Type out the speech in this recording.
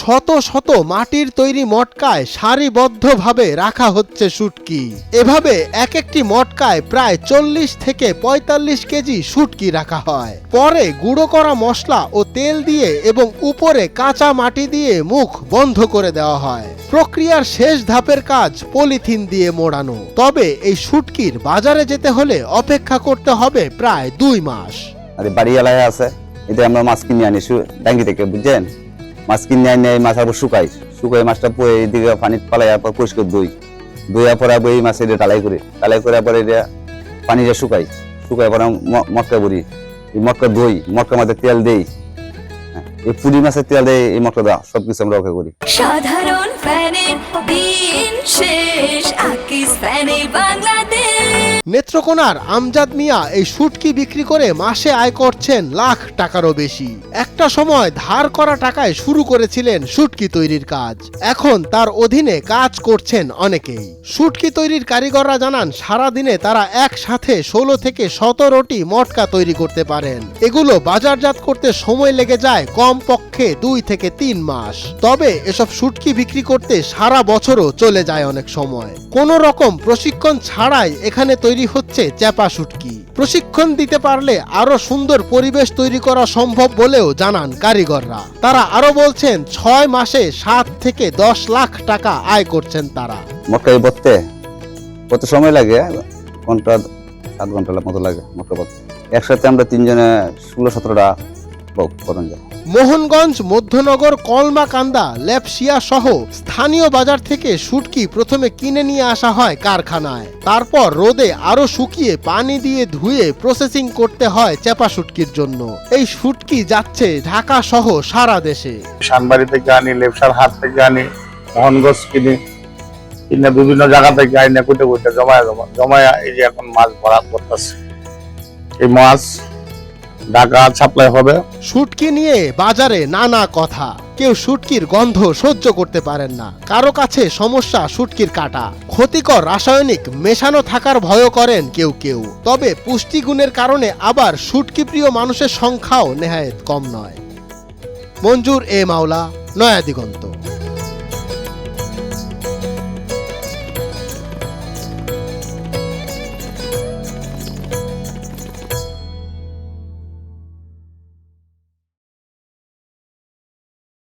শত শত মাটির তৈরি মটকায় সারিবদ্ধভাবে রাখা হচ্ছে শুটকি। এভাবে এক একটি মটকায় প্রায় 40 থেকে 45 কেজি শুটকি রাখা হয়। পরে গুঁড়ো করা মশলা ও তেল দিয়ে এবং উপরে কাঁচা মাটি দিয়ে মুখ বন্ধ করে দেওয়া হয়। প্রক্রিয়ার শেষ ধাপের কাজ পলিথিন দিয়ে মোড়ানো। তবে এই শুটকির বাজারে যেতে হলে অপেক্ষা করতে হবে প্রায় 2 মাস। বাড়ি এলাকায় আছে, এটা আমরা মাছ কিনে আনি ডাঙ্গি থেকে, বুঝছেন? মাছ কিনে আনি এই মাছ আবার শুকাই মাছটা পুয়ে এইদিকে পানি পালাই পরিষ্কার ধুইয়া পরে এই মাছ এটা টালাই করে পরে এটা পানিটা শুকাই পরে মটকা ভরি, এই মটকা দই, মটকার মধ্যে তেল দেই, এই পুরি মাছের তেল দেয়, এই মটকা দেওয়া সবকিছু আমরা ওকে করি। সাধারণ ফ্যানের দিন শেষ, আকিস ফ্যানে বাংলাদেশ। নেত্রকোনার আমজাদ মিয়া এই শুটকি বিক্রি করে মাসে আয় করছেন লাখ টাকারও বেশি। একটা সময় ধার করা টাকায় শুরু করেছিলেন শুটকি তৈরির কাজ। এখন তার অধীনে কাজ করছেন অনেকেই। শুটকি তৈরির কারিগররা জানান সারাদিনে তারা একসাথে 16 থেকে 17টি মটকা তৈরি করতে পারেন। এগুলো বাজারজাত করতে সময় লেগে যায় কমপক্ষে 2 থেকে 3 মাস। তবে এসব শুটকি বিক্রি করতে সারা বছরও চলে যায় অনেক সময়। কোনো রকম প্রশিক্ষণ ছাড়াই এখানে তৈরি হচ্ছে চ্যাপা শুটকি। প্রশিক্ষণ দিতে পারলে আরো সুন্দর পরিবেশ তৈরি করা সম্ভব বলেও জানান কারিগররা। তারা আরো বলছেন 6 মাসে 7 থেকে 10 লাখ টাকা আয় করছেন তারা। মটকা বলতে কত সময় লাগে? ঘন্টা 7 ঘন্টা মতো লাগে মটকা বলতে। একসাথে আমরা 3 জনে 16-17টা করন যায়। মোহনগঞ্জ, মধ্যনগর, কলমাকান্দা, লেপসিয়া সহ স্থানীয় বাজার থেকে শুটকি প্রথমে কিনে নিয়ে আসা হয় কারখানায়। তারপর রোদে আরো শুকিয়ে পানি দিয়ে ধুয়ে প্রসেসিং করতে হয় চেপা শুটকির জন্য। এই শুটকি যাচ্ছে ঢাকা সহ সারা দেশে। শানবাড়ি থেকে আনি, লেপসার হাট থেকে আনি, মোহনগঞ্জ কিনে বিভিন্ন জায়গা থেকে আনি, কুটে জমায় এই যে এখন মাছ ভরা করতেছে। এই মাছ ঢাকা সাপ্লাই হবে। শুটকি নিয়ে বাজারে নানা কথা। কেউ শুটকির গন্ধ সহ্য করতে পারেন না, কারো কাছে সমস্যা শুটকির কাটা, ক্ষতিকর রাসায়নিক মেশানো থাকার ভয় করেন কেউ। তবে পুষ্টিগুণের কারণে আবার শুটকি প্রিয় মানুষের সংখ্যাও নেহায়েত কম নয়। মঞ্জুর এ মাওলা, নয়া দিগন্ত।